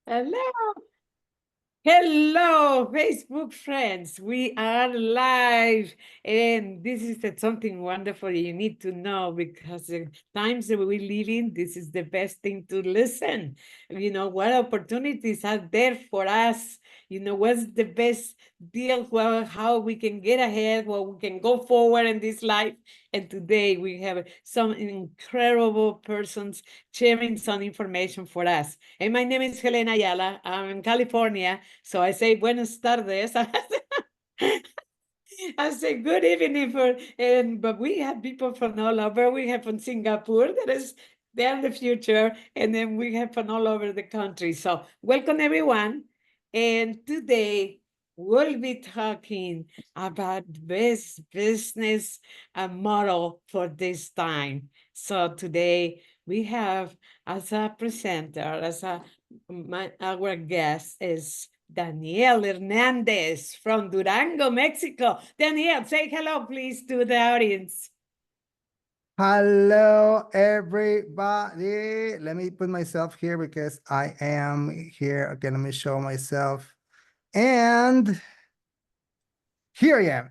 Hello. Hello, Facebook friends. We are live, and this is something wonderful you need to know because the times that we live in, this is the best thing to listen. What opportunities are there for us? What's the best deal? Well, how we can get ahead, well, we can go forward in this life. And today we have some incredible persons sharing some information for us. And my name is Helena Ayala. I'm in California. So I say buenas tardes. I say good evening but we have people from all over. We have from Singapore that is there in the future, and then we have from all over the country. So welcome everyone. And today we'll be talking about best business model for this time. So today we have as a presenter, our guest is Daniel Hernandez from Durango, Mexico. Daniel, say hello, please, to the audience. Hello, everybody. Let me put myself here because I am here. Okay, let me show myself. And here I am.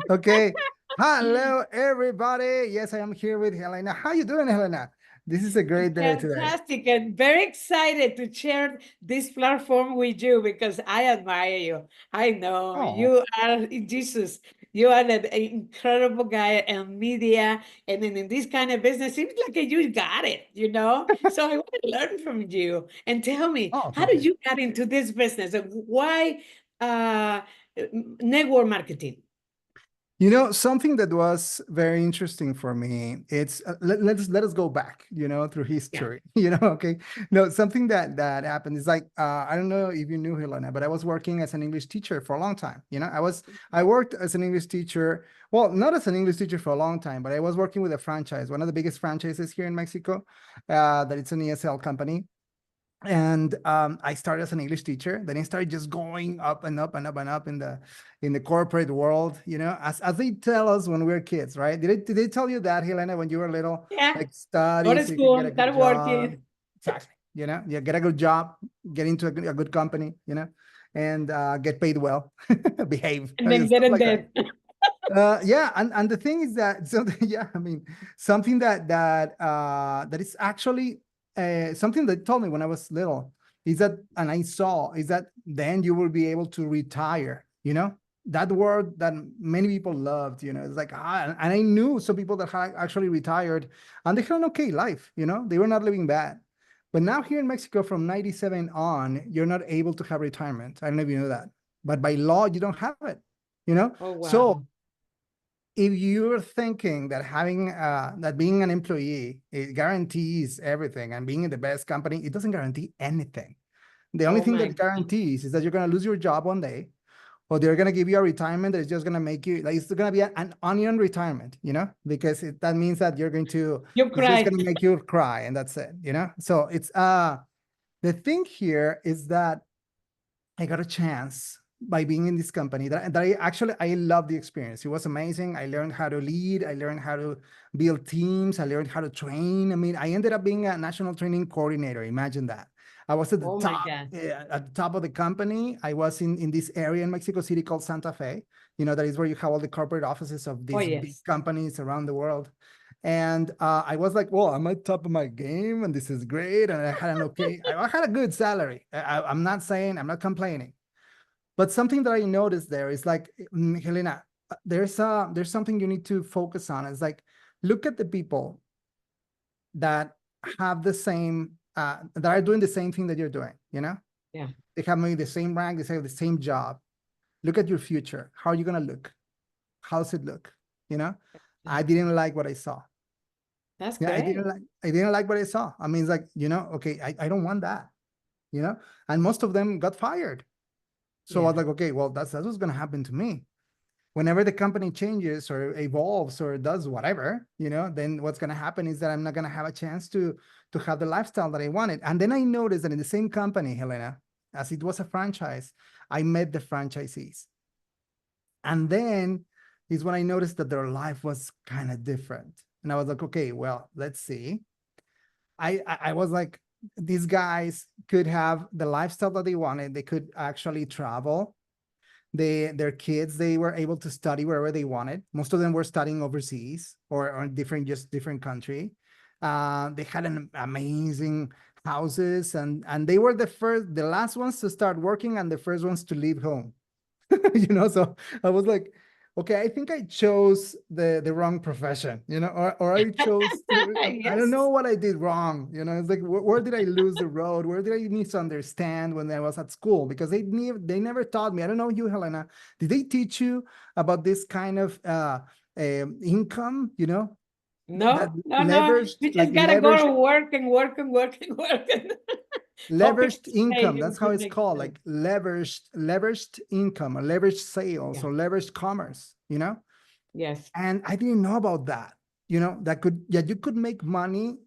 Okay. Hello, everybody. Yes, I am here with Helena. How you doing, Helena? This is a great day today. Fantastic, and very excited to share this platform with you because I admire you. I know Oh, you are Jesus. You are an incredible guy in media and in this kind of business. Seems like you got it. So I want to learn from you and tell me, oh, how thank did you. you get into this business? And why network marketing? You know, something that was very interesting for me, it's let us go back, through Yeah. history, okay. No, something that happened is like I don't know if you knew Helena, but I was working as an English teacher for a long time. I worked as an English teacher, well, not as an English teacher for a long time, but I was working with a franchise, one of the biggest franchises here in Mexico, that it's an ESL company. And I started as an English teacher. Then I started just going up and up and up and up in the corporate world. As they tell us when we are kids, right? Did they tell you that, Helena, when you were little, Yeah. like Go study to so you can get school, a good start job? working, Exactly. You get a good job, get into a good company, and get paid well, behave, and then get stuff in like that. debt. Yeah, and the thing is that yeah, I mean, something that is actually something that told me when I was little is that, and I saw is that then you will be able to retire. That word that many people loved. It's like and I knew some people that had actually retired and they had an okay life. They were not living bad. But now here in Mexico, from '97 on, you're not able to have retirement. I don't know if you know that, but by law, you don't have it. Oh, So wow. if you're thinking that having that being an employee, it guarantees everything, and being in the best company, it doesn't guarantee anything. The only Oh, thing my that guarantees is that you're going to lose your job one day, or they're going to give you a retirement that is just going to make you, like, it's going to be an onion retirement, because that means that You it's just going cry. to make you cry, and that's it. So it's the thing here is that I got a chance by being in this company that I love the experience. It was amazing. I learned how to lead. I learned how to build teams. I learned how to train. I mean, I ended up being a national training coordinator. Imagine that. I was at the Oh, my top, God. at the top of the company. I was in this area in Mexico City called Santa Fe. That is where you have all the corporate offices of Oh, these big yes. companies around the world. And I was like, well, I'm at top of my game and this is great. And I had a good salary. I'm not saying, I'm not complaining. But something that I noticed there is like, Helena, there's something you need to focus on. It's like, look at the people that have the same, that are doing the same thing that you're doing, Yeah. They have maybe the same rank, they have the same job. Look at your future. How are you going to look? How's it look? You know, I didn't like what I saw. That's Yeah, great. I didn't like what I saw. I mean, it's like, okay, I don't want that, and most of them got fired. So I Yeah. was like, okay, well, that's what's going to happen to me. Whenever the company changes or evolves or does whatever, then what's going to happen is that I'm not going to have a chance to have the lifestyle that I wanted. And then I noticed that in the same company, Helena, as it was a franchise, I met the franchisees. And then is when I noticed that their life was kind of different. And I was like, okay, well, let's see. I was like, these guys could have the lifestyle that they wanted. They could actually travel. Their kids, they were able to study wherever they wanted. Most of them were studying overseas or different, just different country. They had an amazing houses, and they were the last ones to start working and the first ones to leave home. So I was like, okay, I think I chose the wrong profession, or I chose I don't know Yes. what I did wrong. It's like, where did I lose the road? Where did I misunderstand when I was at school? Because they never taught me. I don't know you, Helena. Did they teach you about this kind of income? That No, no, no. We just gotta go to work and work and work and work and hoping leveraged to income, save that's and how to it's make called, money. like leveraged income or leveraged sales Yeah. or leveraged commerce. Yes. And I didn't know about that. You could make money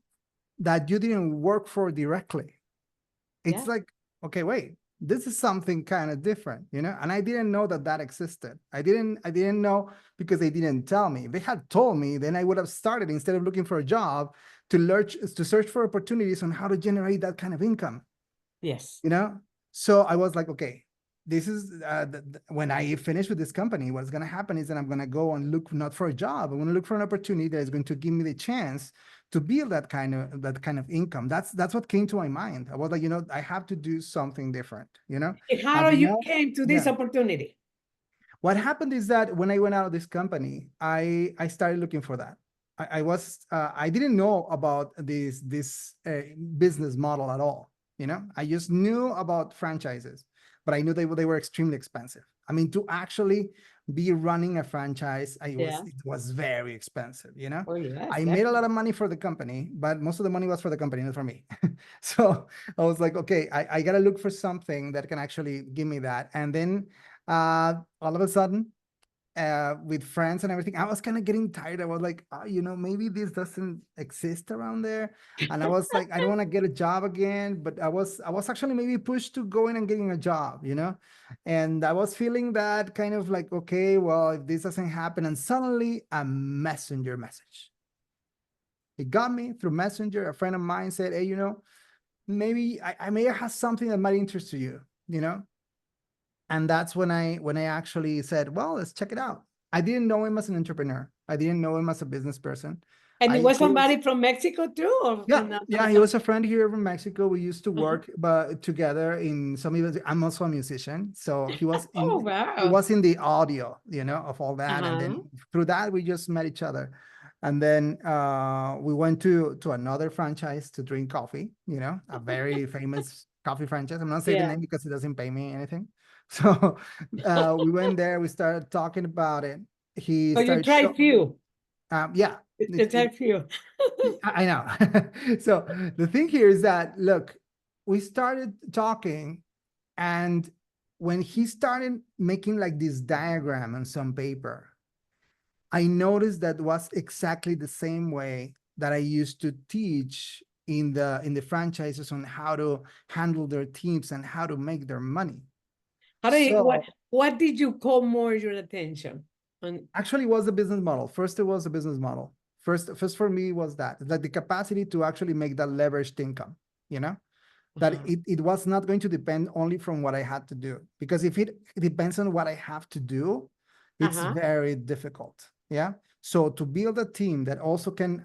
that you didn't work for directly. It's Yeah. like, okay, wait, this is something kind of different. And I didn't know that existed. I didn't know because they didn't tell me. If they had told me, then I would have started, instead of looking for a job, to search for opportunities on how to generate that kind of income. Yes. you know so I was like, okay, this is when I finish with this company, what's going to happen is that I'm going to go and look not for a job. I'm going to look for an opportunity that is going to give me the chance to build that kind of income. That's what came to my mind. I was like, I have to do something different. And how I've you not came to this Yeah. opportunity? What happened is that when I went out of this company, I started looking for that. I didn't know about this business model at all. I just knew about franchises, but I knew they were extremely expensive. I mean, to actually be running a franchise, Yeah. it was very expensive. Oh, yes, I made a lot definitely. of money for the company, but most of the money was for the company, not for me. So I was like, okay, I gotta look for something that can actually give me that. And then all of a sudden, with friends and everything, I was kind of getting tired. I was like, maybe this doesn't exist around there. And I was like, I don't want to get a job again, but I was actually maybe pushed to going and getting a job. And I was feeling that kind of like, okay, well, if this doesn't happen, and suddenly a messenger message. It got me through Messenger. A friend of mine said, hey, maybe I may have something that might interest you. And that's when I actually said, well, let's check it out. I didn't know him as an entrepreneur. I didn't know him as a business person. And it I was he was somebody from Mexico too, or Yeah, from yeah, another he was a country? friend here from Mexico. We used to Uh-huh. work but together in some events. I'm also a musician, so he was Oh, in he wow. was in the audio of all that. And Uh-huh. then through that we just met each other. And then we went to another franchise to drink coffee, a very famous coffee franchise. I'm not saying the Yeah. name because it doesn't pay me anything. So we went there, we started talking about it. He So you started tried few. yeah. You tried few. I know. So the thing here is that, look, we started talking, and when he started making like this diagram on some paper, I noticed that was exactly the same way that I used to teach in the franchises on how to handle their teams and how to make their money. How do you, So what did you call more your attention? On, actually, it was the business model. First, it was the business model. First for me was that, like, the capacity to actually make that leveraged income, you know, that uh-huh. it was not going to depend only from what I had to do. Because if it depends on what I have to do, it's Uh-huh. very difficult. Yeah. So to build a team that also can,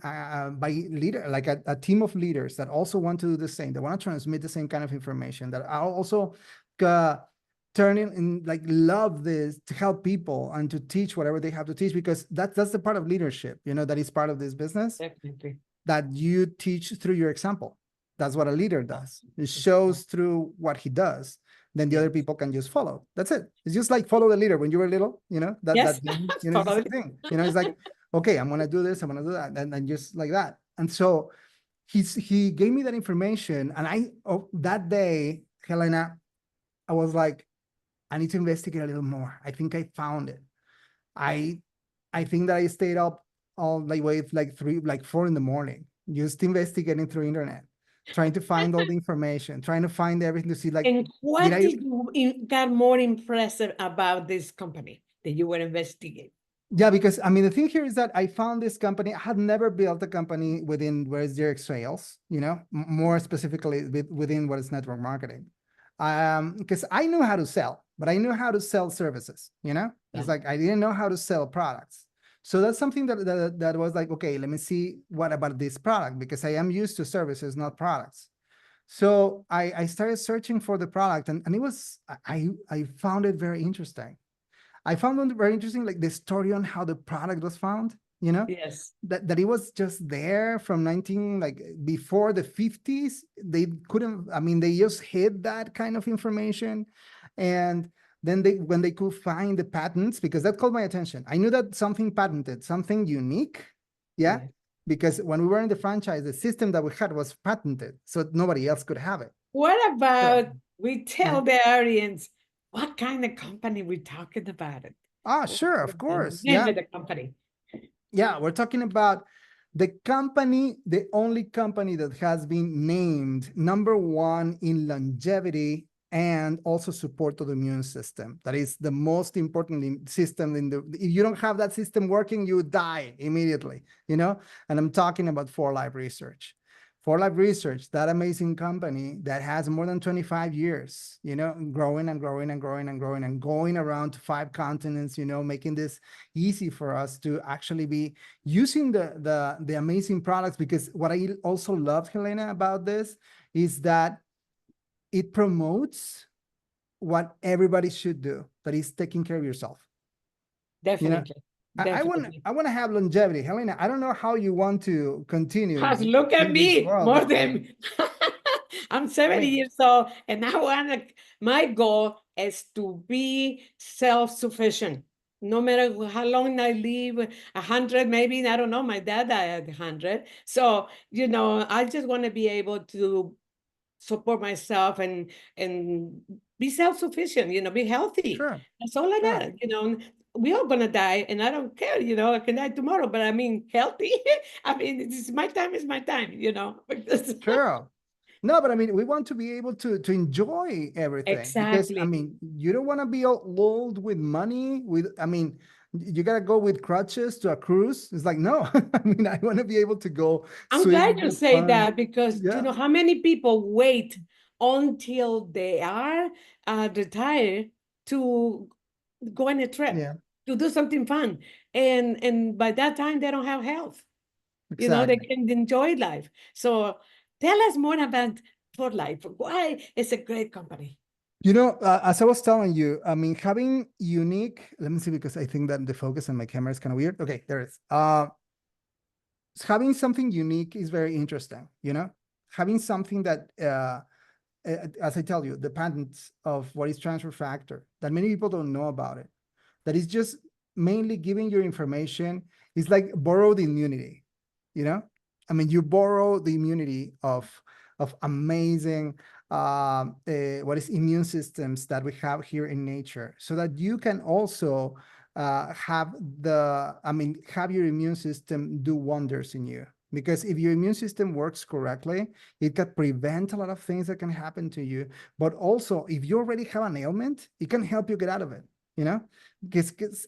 by leader, like a team of leaders that also want to do the same, that want to transmit the same kind of information, that are also uh, turning and like love this to help people and to teach whatever they have to teach, because that's the part of leadership, that is part of this business, Definitely. that you teach through your example. That's what a leader does. It Exactly. shows through what he does. Then the Yes. other people can just follow. That's it. It's just like follow the leader when you were little, that Yes, game, it's the totally. same thing. It's like, okay, I'm gonna do this, I'm gonna do that, and just like that. And so he gave me that information, and that day, Helena, I was like, I need to investigate a little more. I think I found it. I I think that I stayed up all the way like 4 in the morning, just investigating through internet, trying to find all the information, trying to find everything to see, like, And did what I did you got more impressive about this company that you were investigating? Yeah, because I mean, the thing here is that I found this company. I had never built a company within what is direct sales, more specifically within what is network marketing. Because I knew how to sell, but I knew how to sell services, It's Yeah. like I didn't know how to sell products. So that's something that was like, okay, let me see what about this product, because I am used to services, not products. So I started searching for the product, and it was I found it very interesting. I found it very interesting, like the story on how the product was found, Yes. that it was just there from 19, like before the 50s. They couldn't, I mean, they just hid that kind of information. And then when they could find the patents, because that called my attention. I knew that something patented, something unique. Yeah. Yeah. Because when we were in the franchise, the system that we had was patented, so nobody else could have it. What So, about we yeah. tell the audience what kind of company we're talking about it? Ah, What sure, is of the course. name Yeah. of the company? Yeah, we're talking about the company, the only company that has been named #1 in longevity and also support to the immune system. That is the most important system in the. If you don't have that system working, you die immediately. And I'm talking about For Life Research. For Life Research, that amazing company that has more than 25 years, growing and growing and growing and growing and going around to 5 continents, making this easy for us to actually be using the amazing products. Because what I also loved, Helena, about this is that it promotes what everybody should do, that is taking care of yourself. you know Definitely. I want Definitely. I want to have longevity. Helena, I don't know how you want to continue Cause look at in this me, world, more but than I'm I 70 mean, years old, and I wanna my goal is to be self-sufficient. No matter how long I live, 100, maybe, I don't know. My dad died at 100. So, I just want to be able to support myself and be self-sufficient, be healthy. sure, That's all I sure. got. We all gonna die, and I don't care, I can die tomorrow, but I mean healthy. I mean, it's my time is my time. Because Sure. No, but I mean, we want to be able to enjoy everything, because I exactly. mean, you don't want to be all old with money. I mean, you gotta go with crutches to a cruise. It's like, no, I mean, I want to be able to go I'm glad swim you with say fun. that because do you Yeah, know how many people wait until they are retired to go on a trip, yeah, to do something fun, and by that time they don't have health. They exactly. can enjoy life. So tell us more about For Life. Why it's a great company. As I was telling you, I mean, having unique. Let me see, because I think that the focus on my camera is kind of weird. Okay, there it is. Having something unique is very interesting. Having something that as I tell you, the patents of what is transfer factor, that many people don't know about it, that is just mainly giving your information, is like borrowed immunity, you know? I mean, you borrow the immunity of amazing what is immune systems that we have here in nature, so that you can also have your immune system do wonders in you. Because if your immune system works correctly, it can prevent a lot of things that can happen to you. But also, if you already have an ailment, it can help you get out of it, you know? Because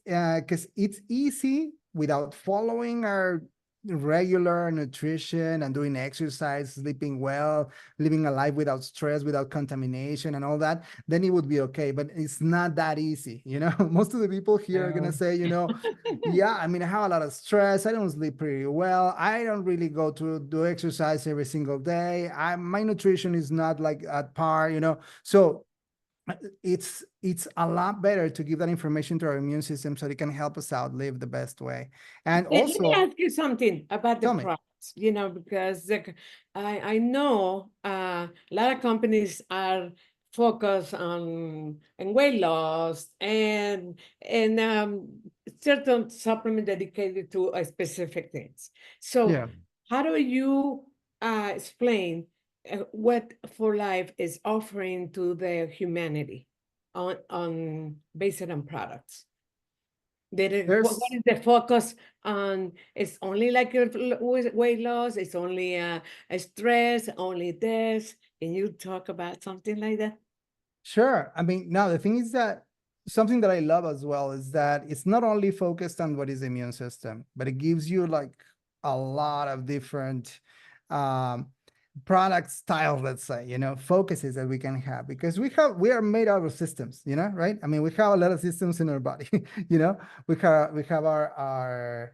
it's easy without following our regular nutrition and doing exercise, sleeping well, living a life without stress, without contamination and all that, then it would be okay. But it's not that easy, Most of the people here are gonna No. say, yeah, I mean, I have a lot of stress. I don't sleep pretty well. I don't really go to do exercise every single day. My nutrition is not like at par. So it's a lot better to give that information to our immune system so it can help us out live the best way. And Let me also, ask you something about the tell me. products, because I know a lot of companies are focused on weight loss and certain supplement dedicated to a specific things. So Yeah. how do you explain what For Life is offering to the humanity on based on products? What There's is the focus on? It's only like your weight loss, it's only a stress, only this. Can you talk about something like that? Sure. I mean, now the thing is that something that I love as well is that it's not only focused on what is the immune system, but it gives you like a lot of different um, product styles, let's say, focuses that we can have, because we are made out of systems, right? I mean, we have a lot of systems in our body. We have our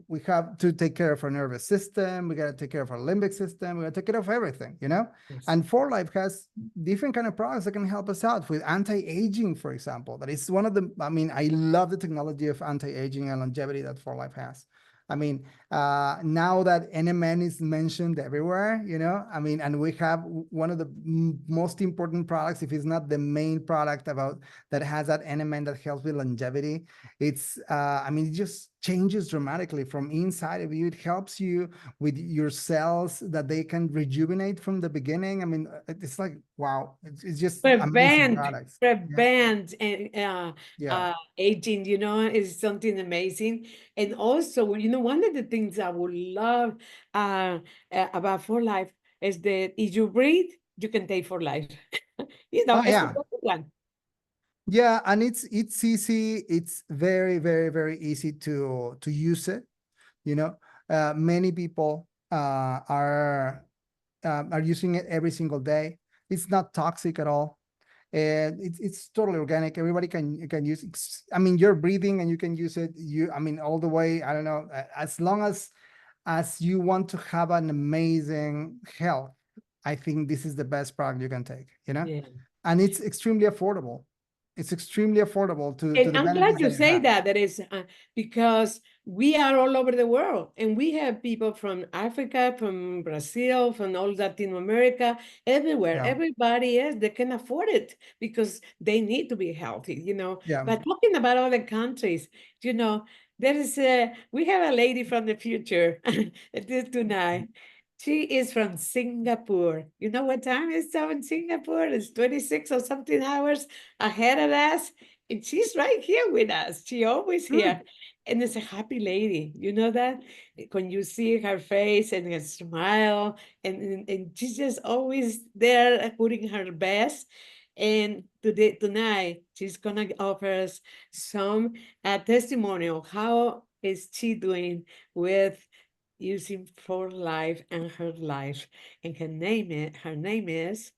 we have to take care of our nervous system. We got to take care of our limbic system. We got to take care of everything. Yes. And For Life has different kind of products that can help us out with anti-aging, for example. That is one of the. I mean, I love the technology of anti-aging and longevity that For Life has. I mean, now that NMN is mentioned everywhere, I mean, and we have one of the most important products, if it's not the main product about that has that NMN that helps with longevity. It's, I mean, it just changes dramatically from inside of you. It helps you with your cells that they can rejuvenate from the beginning. I mean, it's like, wow, it's just amazing Prevent, products. prevent and Yeah. aging, is something amazing. And also, one of the things I would love about For Life is that if you breathe, you can take For Life. Oh, It's a yeah. good one. Yeah, and it's easy. It's very, very, very easy to use it. You know, Many people are using it every single day. It's not toxic at all, and it's totally organic. Everybody can use it. I mean, you're breathing and you can use it. I mean, all the way. I don't know, as long as you want to have an amazing health. I think this is the best product you can take. Yeah. And it's extremely affordable. It's extremely affordable to And the I'm glad benefits you that it say has. that. That is because we are all over the world, and we have people from Africa, from Brazil, from all Latin America, everywhere. Yeah, Everybody is they can afford it because they need to be healthy. yeah. But talking about other countries, there is we have a lady from the future tonight. She is from Singapore. You know what time it's now in Singapore? It's 26 or something hours ahead of us. And she's right here with us. She always Mm. here. And it's a happy lady. You know that? When you see her face and her smile, and she's just always there putting her best. And tonight, she's gonna offer us some testimonial. How is she doing with using For Life and her life? And her name is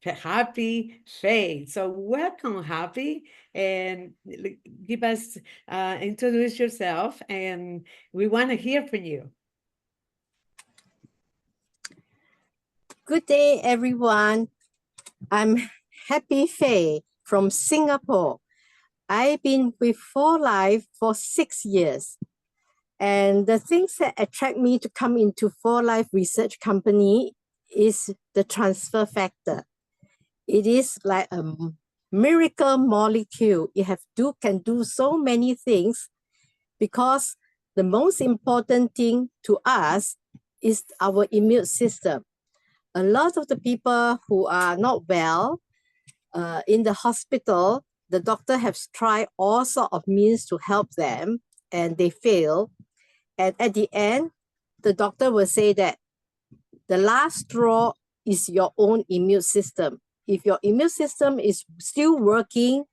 Happy Faith. So welcome, Happy, and give us introduce yourself, and we want to hear from you. Good day, everyone. I'm Happy Faye from Singapore. I've been with For Life for 6 years. And the things that attract me to come into For Life Research Company is the transfer factor. It is like a miracle molecule. Can do so many things, because the most important thing to us is our immune system. A lot of the people who are not well in the hospital, the doctor has tried all sorts of means to help them, and they fail. And at the end, the doctor will say that the last straw is your own immune system. If your immune system is still working,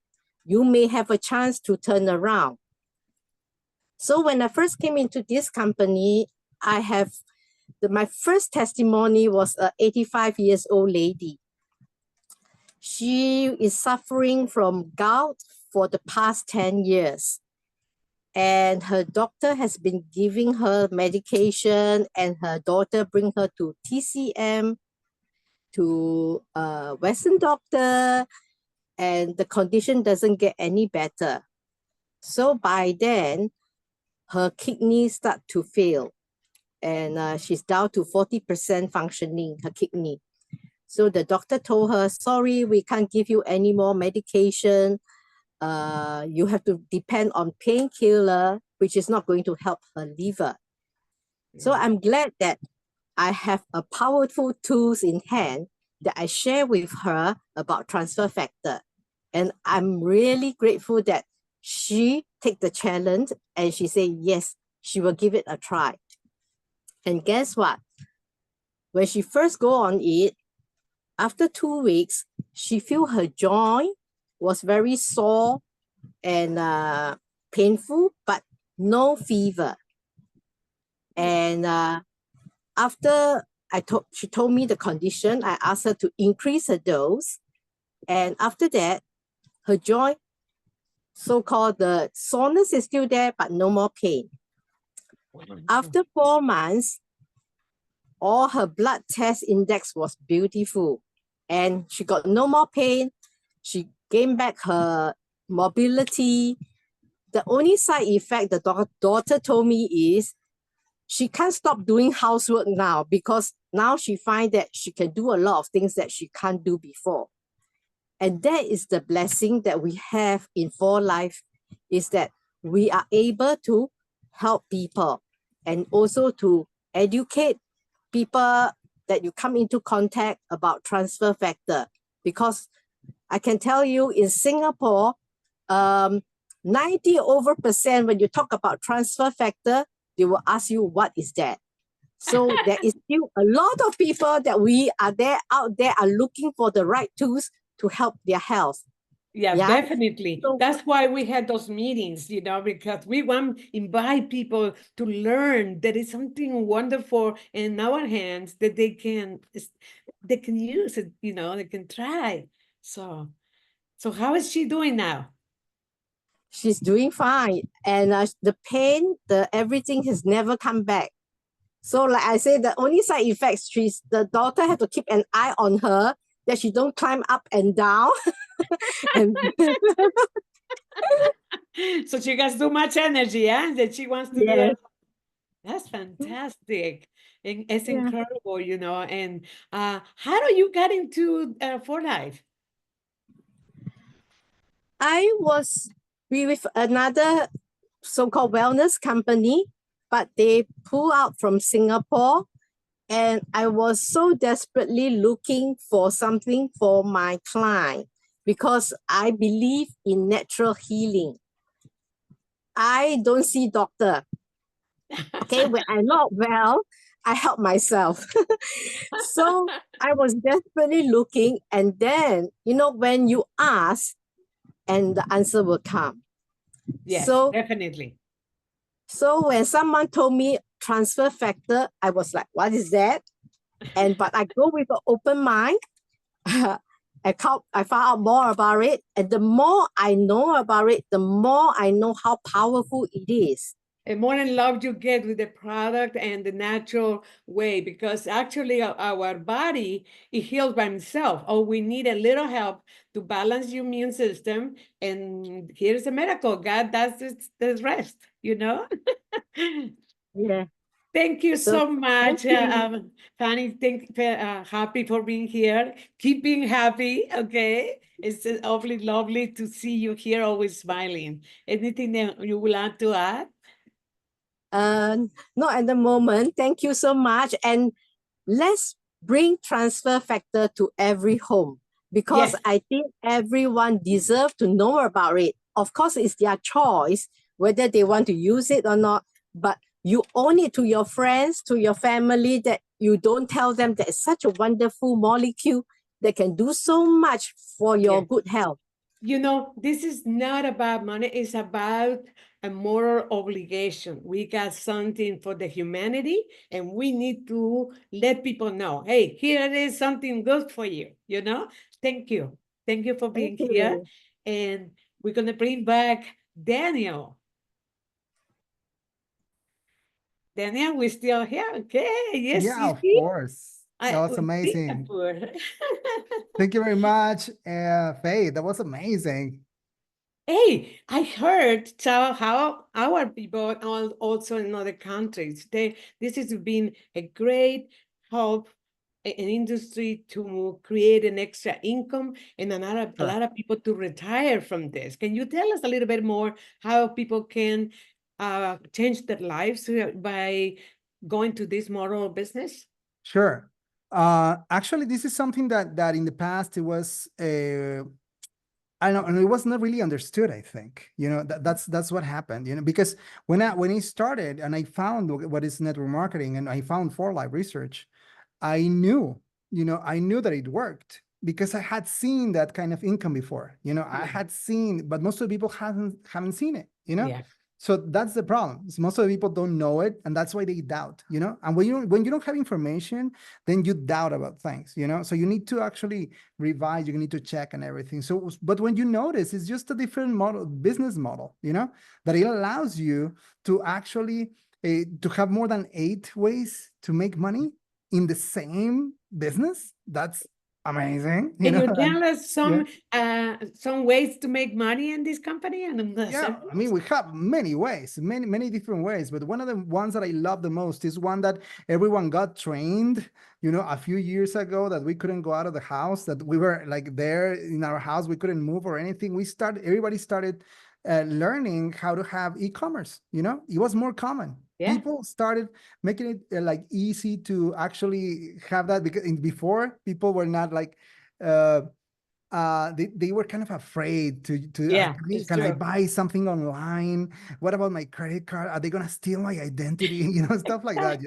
you may have a chance to turn around. So when I first came into this company, my first testimony was a 85 years old lady. She is suffering from gout for the past 10 years. And her doctor has been giving her medication, and her daughter bring her to TCM, to a Western doctor, and the condition doesn't get any better. So by then, her kidneys start to fail, and she's down to 40% functioning, her kidney. So the doctor told her, sorry, we can't give you any more medication. You have to depend on painkiller, which is not going to help her liver. So I'm glad that I have a powerful tools in hand that I share with her about transfer factor. And I'm really grateful that she take the challenge and she said, yes, she will give it a try. And guess what? When she first go on it, after 2 weeks, she feel her joint was very sore and painful, but no fever. And after she told me the condition, I asked her to increase her dose. And after that, her joint, so-called the soreness is still there, but no more pain. After 4 months, all her blood test index was beautiful and she got no more pain. She gained back her mobility. The only side effect the daughter told me is she can't stop doing housework now because now she finds that she can do a lot of things that she can't do before. And that is the blessing that we have in For Life, is that we are able to help people and also to educate people that you come into contact about transfer factor. Because I can tell you in Singapore, 90% when you talk about transfer factor, they will ask you, what is that? So there is still a lot of people that we are there out there are looking for the right tools to help their health. Yeah, Yeah. definitely. So- That's why we had those meetings, because we want to invite people to learn there is something wonderful in our hands that they can use it, they can try. So how is she doing now? She's doing fine. And the pain, the everything has never come back. So like I said, the only side effects, the daughter have to keep an eye on her that she don't climb up and down. And So she has too much energy, yeah, that she wants to do yes, it. That's fantastic. And it's Yeah. incredible, and how do you get into For Life? I was with another so-called wellness company, but they pull out from Singapore. And I was so desperately looking for something for my client because I believe in natural healing. I don't see doctor. Okay, when I'm not well, I help myself. So I was desperately looking, and then when you ask, and the answer will come. Yes, So definitely. So when someone told me transfer factor, I was like, what is that? But I go with an open mind. I found out more about it. And the more I know about it, the more I know how powerful it is. And more in love you get with the product and the natural way, because actually our body, it heals by itself. Oh, we need a little help to balance your immune system. And here's a miracle. God does the rest, Yeah. Thank you So so much, thank you. Fanny. Happy for being here. Keep being happy, okay? It's awfully lovely to see you here, always smiling. Anything that you would like to add? Not at the moment. Thank you so much. And let's bring transfer factor to every home because Yes. I think everyone deserves to know about it. Of course, it's their choice whether they want to use it or not, but you own it to your friends, to your family, that you don't tell them that it's such a wonderful molecule that can do so much for your Yes. good health. This is not about money, it's about a moral obligation. We got something for the humanity, and we need to let people know, hey, here is something good for you, Thank you. Thank you for being Thank here. you. And we're going to bring back Daniel. Daniel, we're still here. Okay. Yes, Yeah, you of see? course. That was amazing. Singapore. Thank you very much, Faye. That was amazing. Hey, I heard how our people also in other countries, this has been a great help an industry to create an extra income and a Sure. lot of people to retire from this. Can you tell us a little bit more how people can change their lives by going to this model of business? Sure. Actually, this is something that in the past it was I know, and it was not really understood. I think that's what happened. Because when I started and I found what is network marketing and I found For Life Research, I knew that it worked. because I had seen that kind of income before. I Yeah. had seen, but most of the people haven't seen it. Yeah. So that's the problem. Is most of the people don't know it, and that's why they doubt. And when you don't have information, then you doubt about things. So you need to actually revise. You need to check and everything. So, but when you notice, it's just a different model, business model. That it allows you to actually to have more than 8 ways to make money in the same business. That's amazing. Can you And tell us yeah. some ways to make money in this company and in the Yeah, I mean, service? we have many ways, many different ways, but one of the ones that I love the most is one that everyone got trained, a few years ago, that we couldn't go out of the house, that we were like there in our house, we couldn't move or anything. Everybody started learning how to have e-commerce, it was more common. Yeah. People started making it like easy to actually have that, because before, people were not like, uh, they were kind of afraid to Yeah, it's can I true. buy something online? What about my credit card? Are they gonna steal my identity? Stuff like that,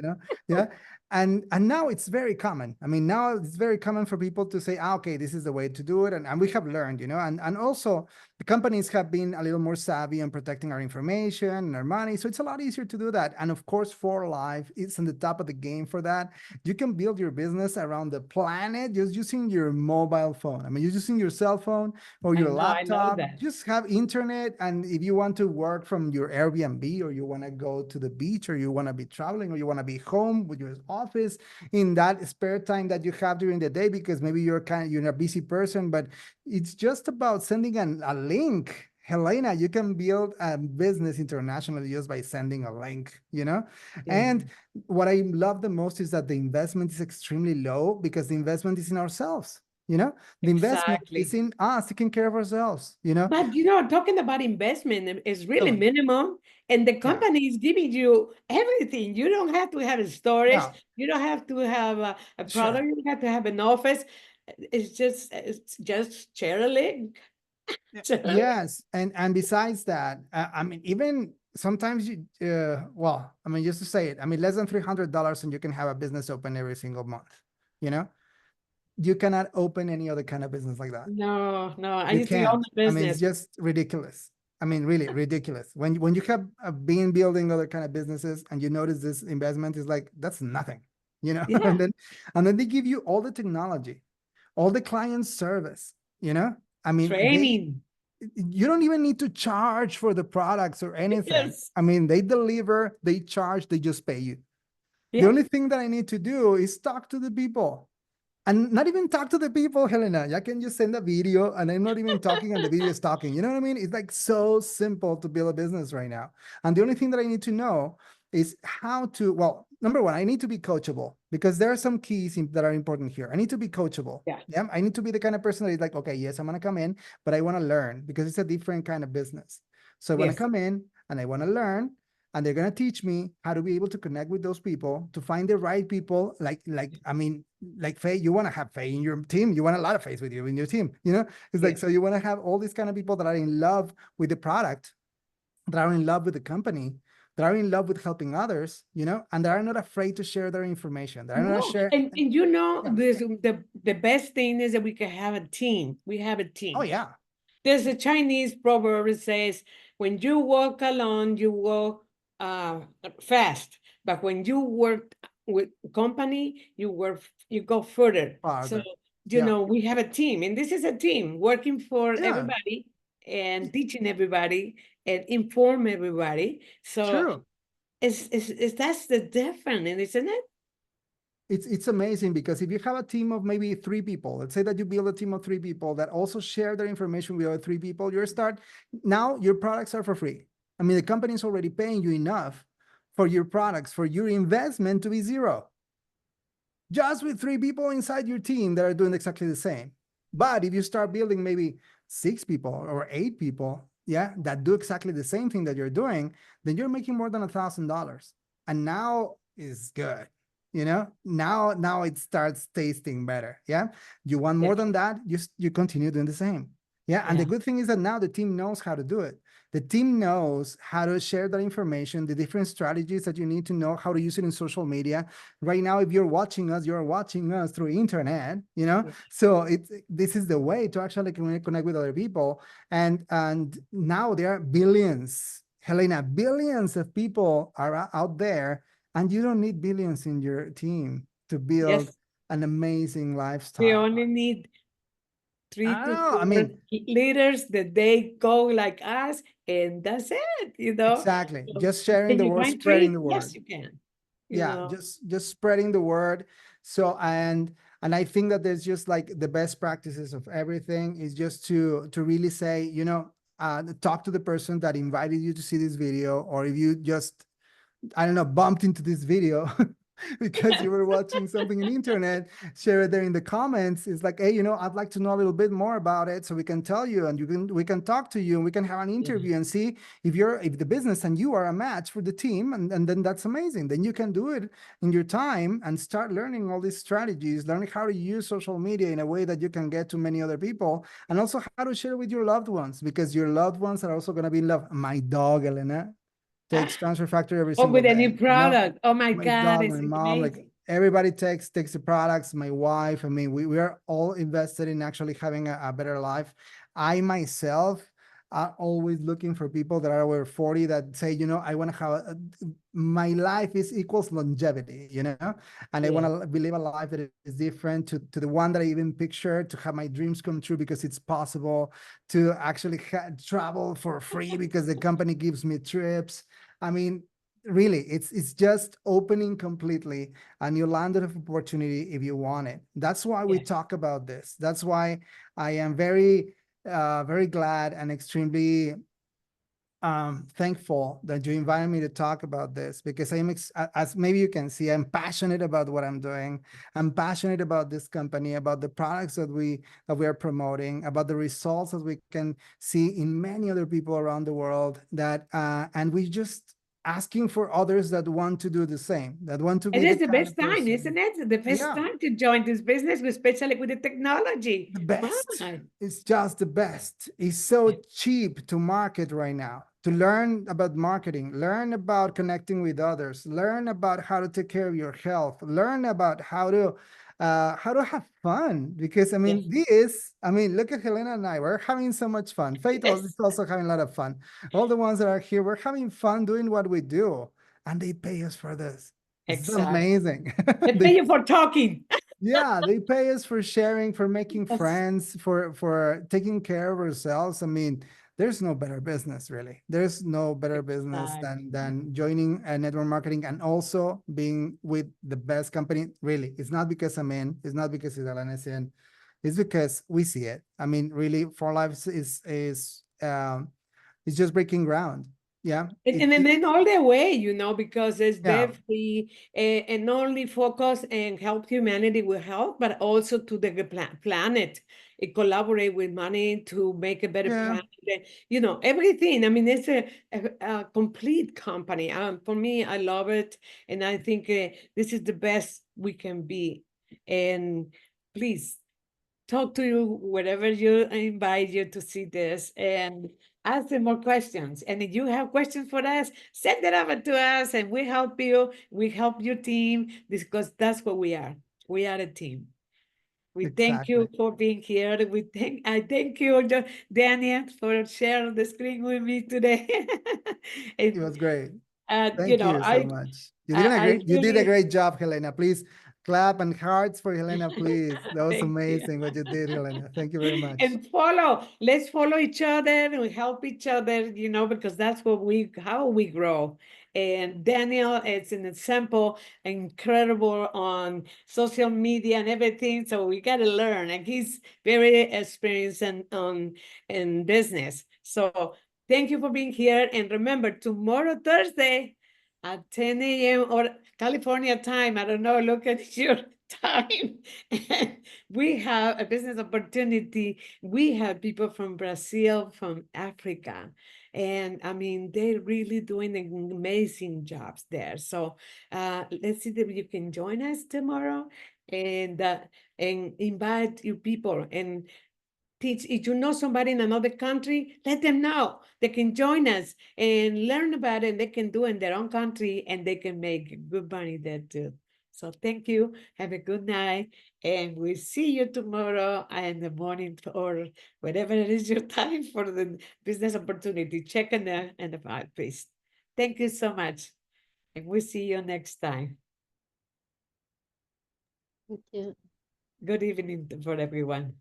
Yeah. And now it's very common. I mean, now it's very common for people to say, okay, this is the way to do it. And we have learned, and also the companies have been a little more savvy on protecting our information and our money. So it's a lot easier to do that. And of course, For Life is on the top of the game for that. You can build your business around the planet just using your mobile phone. I mean, you're using your cell phone or your I know laptop, that. just have internet. And if you want to work from your Airbnb, or you want to go to the beach, or you want to be traveling, or you want to be home with your office in that spare time that you have during the day, because maybe you're a busy person, but it's just about sending a link. Helena, you can build a business internationally just by sending a link, Yeah, And what I love the most is that the investment is extremely low, because the investment is in ourselves. The investment is exactly. in us taking care of ourselves. But talking about investment is really Totally. minimum, and the Yeah. company is giving you everything. You don't have to have a storage. Yeah. You don't have to have a product. Sure. You don't have to have an office. It's just share a link. Share a link. Yes, and besides that, I mean, even sometimes well, I mean, just to say it, I mean, less than $300, and you can have a business open every single month. You know, you cannot open any other kind of business like that. No, no. I You used to own can't. a I mean, it's business. just ridiculous. I mean, really ridiculous. When you have been building other kind of businesses, and you notice this investment is like, that's nothing. Yeah, And then they give you all the technology, all the client service. You know, I mean, training. you don't even need to charge for the products or anything. Yes. I mean, they deliver, they charge, they just pay you. The Yeah. only thing that I need to do is talk to the people. And not even talk to the people, Helena. I can just send a video, and I'm not even talking, and the video is talking. You know what I mean? It's like so simple to build a business right now. And the only thing that I need to know is how to, well, number one, I need to be coachable, because there are some keys that are important here. I need to be coachable. Yeah. Yeah. I need to be the kind of person that is like, okay, yes, I'm going to come in, but I want to learn, because it's a different kind of business. So I want to Yes. come in and I want to learn, and they're going to teach me how to be able to connect with those people, to find the right people. I mean, like faith, you want to have faith in your team. You want a lot of faith with you in your team. It's like, Yes. so you want to have all these kind of people that are in love with the product, that are in love with the company, that are in love with helping others, and they are not afraid to share their information. They are not No, share. and Yeah. the best thing is that we can have a team. We have a Oh team. yeah. There's a Chinese proverb that says, when you walk alone, you walk fast. But when you work with company, you go further. So, Farther. Yeah. we have a team, and this is a team working for Yeah. everybody and teaching everybody and inform everybody. So True. that's the difference, isn't it? It's amazing, because if you have a team of maybe 3 people, let's say that you build a team of 3 people that also share their information with other 3 people, now your products are for free. I mean, the company is already paying you enough for your products, for your investment to be zero, just with 3 people inside your team that are doing exactly the same. But if you start building maybe 6 people or 8 people, yeah, that do exactly the same thing that you're doing, then you're making more than $1,000. And now is good. Now it starts tasting better. Yeah. You want more Yes. than that, you continue doing the same. Yeah, and the Yeah. good thing is that now the team knows how to do it. The team knows how to share that information, the different strategies that you need to know how to use it in social media. Right now, if you're watching us through internet, Yeah. So this is the way to actually connect with other people. And now there are billions, Helena, billions of people are out there, and you don't need billions in your team to build Yes. an amazing We lifestyle. only need I three don't to know. I four mean, leaders that they go like us, and that's it. exactly. So, Just sharing can the you word, find spreading three? the Yes, word. you can. You Yeah, know, just spreading the word. So and I think that there's just like the best practices of everything is just to really say, talk to the person that invited you to see this video, or if you just, I don't know, bumped into this video because you were watching something in internet, share it there in the comments. It's like, hey, I'd like to know a little bit more about it so we can tell you, and we can talk to you, and we can have an yeah. interview and see if the business and you are a match for the team, and then that's amazing. Then you can do it in your time and start learning all these strategies, learning how to use social media in a way that you can get to many other people, and also how to share with your loved ones, because your loved ones are also going to be in love. My dog, Elena, takes transfer factor every Or single with a day. new product. Oh my My God, dog, it's my mom, like amazing. everybody takes the products. My wife, I mean, we are all invested in actually having a better life. I myself are always looking for people that are over 40 that say, I want to have my life is equals longevity, and I want Yeah. to live a life that is different to the one that I even pictured, to have my dreams come true because it's possible, to actually travel for free because the company gives me trips. I mean, really, it's just opening completely a new land of opportunity if you want it. That's why we Yeah. talk about this. That's why I am very glad and extremely thankful that you invited me to talk about this, because as maybe you can see, I'm passionate about what I'm doing. I'm passionate about this company, about the products that we are promoting, about the results that we can see in many other people around the world, and we just asking for others that want to do the same, that want to It be the is the kind of best time, isn't person. it? The best Yeah, time to join this business, especially with the technology. the best. My. It's just the best. It's so cheap to market right now. To learn about marketing, learn about connecting with others, learn about how to take care of your health, learn about how to have fun. Because I Yes. mean, look at Helena and I. We're having so much fun. Faith is Yes. also having a lot of fun. All the ones that are here, we're having fun doing what we do, and they pay us for this. It's Exactly. amazing. They pay you for talking. Yeah, they pay us for sharing, for making Yes. friends, for taking care of ourselves. I mean, there's no better business, really. There's no better business than Exactly. joining a network marketing and also being with the best company. Really, it's not because I'm in, it's not because Helena is in, it's because we see it. I mean, really, For Life is just breaking ground. Yeah, And then all the way, because it's yeah, debt free and not only focus and help humanity with health, but also to the planet. It collaborate with money to make a better yeah. planet. Everything. I mean, it's a complete company. For me, I love it, and I think this is the best we can be. And please talk to you wherever you invite you to see this and ask them more questions. And if you have questions for us, send it over to us and we help you. We help your team because that's what we are. We are a team. We thank Exactly. you for being here. I thank you, Daniel, for sharing the screen with me today. It and was great. Thank you so I much. You did a I great, you did a really great job, Helena. Please clap and hearts for Helena, please. That was thank you. amazing what you did, Helena. Thank you very much. And let's follow each other and we help each other, because that's how we grow. And Daniel is an example, incredible on social media and everything. So we got to learn. And he's very experienced in business. So thank you for being here. And remember, tomorrow, Thursday at 10 a.m. or California time, I don't know, look at your time. We have a business opportunity. We have people from Brazil, from Africa, and I mean, they're really doing amazing jobs there. So let's see if you can join us tomorrow and invite your people. And teach. If you know somebody in another country, let them know. They can join us and learn about it. And they can do it in their own country and they can make good money there too. So thank you. Have a good night. And we'll see you tomorrow in the morning or whatever it is your time for the business opportunity. Check in the file, please. Thank you so much. And we'll see you next time. Thank you. Good evening for everyone.